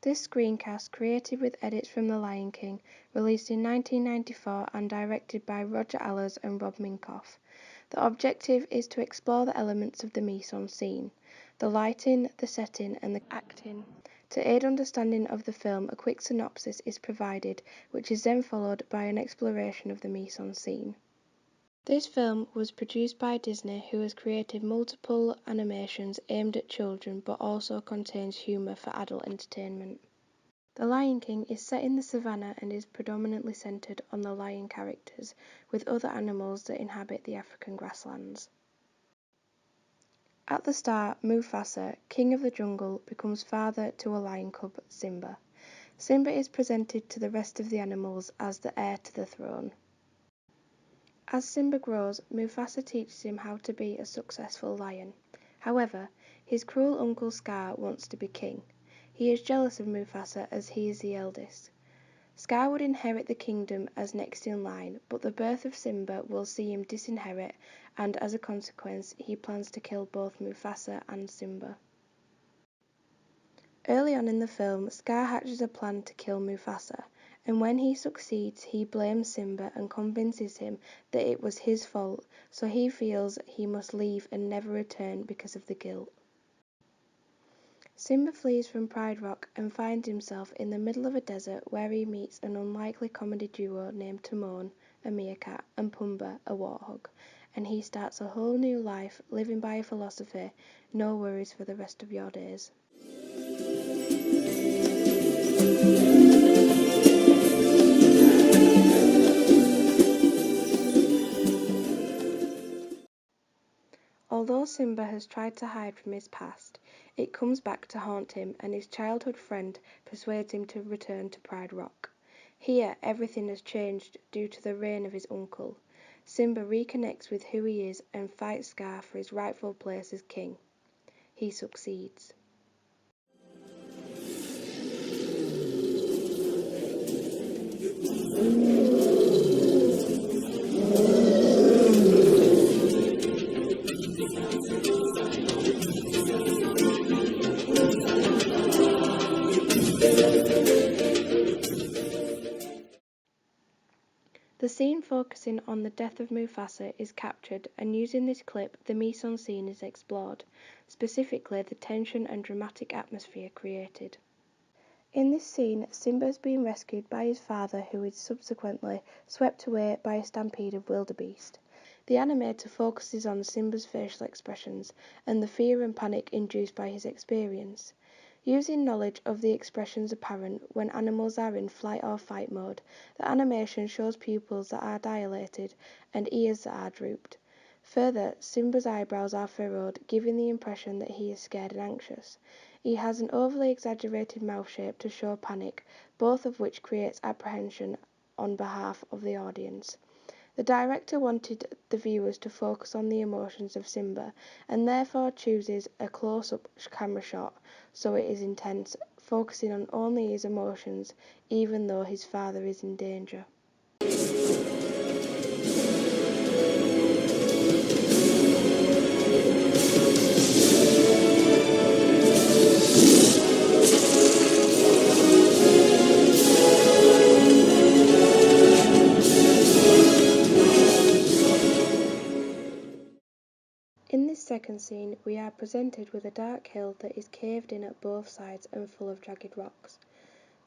This screencast, created with edits from The Lion King, released in 1994 and directed by Roger Allers and Rob Minkoff. The objective is to explore the elements of the mise-en-scene, the lighting, the setting and the acting. To aid understanding of the film, a quick synopsis is provided, which is then followed by an exploration of the mise-en-scene. This film was produced by Disney, who has created multiple animations aimed at children but also contains humour for adult entertainment. The Lion King is set in the savannah and is predominantly centred on the lion characters, with other animals that inhabit the African grasslands. At the start, Mufasa, king of the jungle, becomes father to a lion cub, Simba. Simba is presented to the rest of the animals as the heir to the throne. As Simba grows, Mufasa teaches him how to be a successful lion. However, his cruel uncle Scar wants to be king. He is jealous of Mufasa as he is the eldest. Scar would inherit the kingdom as next in line, but the birth of Simba will see him disinherit, and as a consequence, he plans to kill both Mufasa and Simba. Early on in the film, Scar hatches a plan to kill Mufasa, and when he succeeds, he blames Simba and convinces him that it was his fault, so he feels he must leave and never return because of the guilt. Simba flees from Pride Rock and finds himself in the middle of a desert where he meets an unlikely comedy duo named Timon, a meerkat, and Pumbaa, a warthog, and he starts a whole new life living by a philosophy, no worries for the rest of your days. Although Simba has tried to hide from his past, it comes back to haunt him, and his childhood friend persuades him to return to Pride Rock. Here, everything has changed due to the reign of his uncle. Simba reconnects with who he is and fights Scar for his rightful place as king. He succeeds. The scene focusing on the death of Mufasa is captured, and using this clip, the mise-en-scene is explored, specifically the tension and dramatic atmosphere created. In this scene, Simba is being rescued by his father, who is subsequently swept away by a stampede of wildebeest. The animator focuses on Simba's facial expressions and the fear and panic induced by his experience. Using knowledge of the expressions apparent when animals are in flight or fight mode, the animation shows pupils that are dilated and ears that are drooped. Further, Simba's eyebrows are furrowed, giving the impression that he is scared and anxious. He has an overly exaggerated mouth shape to show panic, both of which creates apprehension on behalf of the audience. The director wanted the viewers to focus on the emotions of Simba, and therefore chooses a close-up camera shot so it is intense, focusing on only his emotions, even though his father is in danger. In this second scene, we are presented with a dark hill that is caved in at both sides and full of jagged rocks.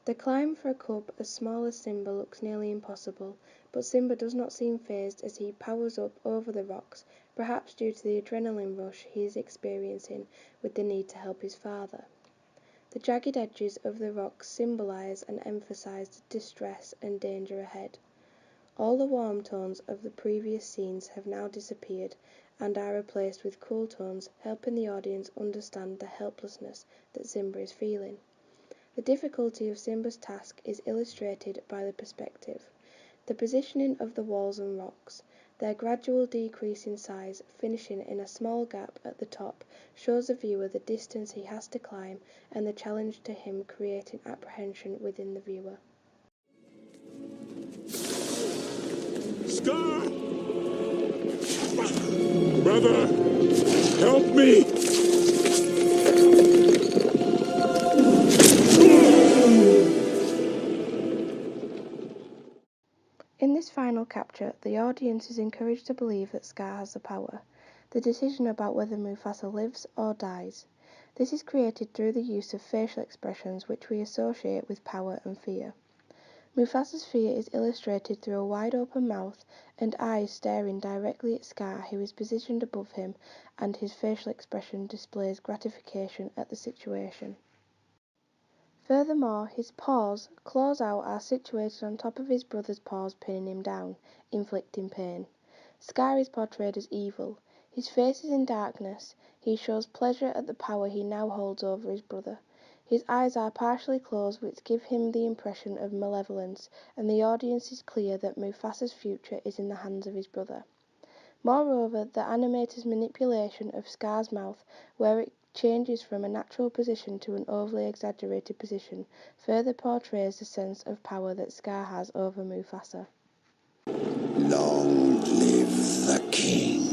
The climb for a cub as small as Simba looks nearly impossible, but Simba does not seem fazed as he powers up over the rocks, perhaps due to the adrenaline rush he is experiencing with the need to help his father. The jagged edges of the rocks symbolise and emphasise the distress and danger ahead. All the warm tones of the previous scenes have now disappeared and are replaced with cool tones, helping the audience understand the helplessness that Simba is feeling. The difficulty of Simba's task is illustrated by the perspective, the positioning of the walls and rocks. Their gradual decrease in size, finishing in a small gap at the top, shows the viewer the distance he has to climb and the challenge to him, creating apprehension within the viewer. Scar! Brother, help me! this final capture, the audience is encouraged to believe that Scar has the power, the decision about whether Mufasa lives or dies. This is created through the use of facial expressions which we associate with power and fear. Mufasa's fear is illustrated through a wide-open mouth and eyes staring directly at Scar, who is positioned above him, and his facial expression displays gratification at the situation. Furthermore, his paws, claws out, are situated on top of his brother's paws, pinning him down, inflicting pain. Scar is portrayed as evil. His face is in darkness. He shows pleasure at the power he now holds over his brother. His eyes are partially closed, which give him the impression of malevolence, and the audience is clear that Mufasa's future is in the hands of his brother. Moreover, the animator's manipulation of Scar's mouth, where it changes from a natural position to an overly exaggerated position, further portrays the sense of power that Scar has over Mufasa. Long live the king.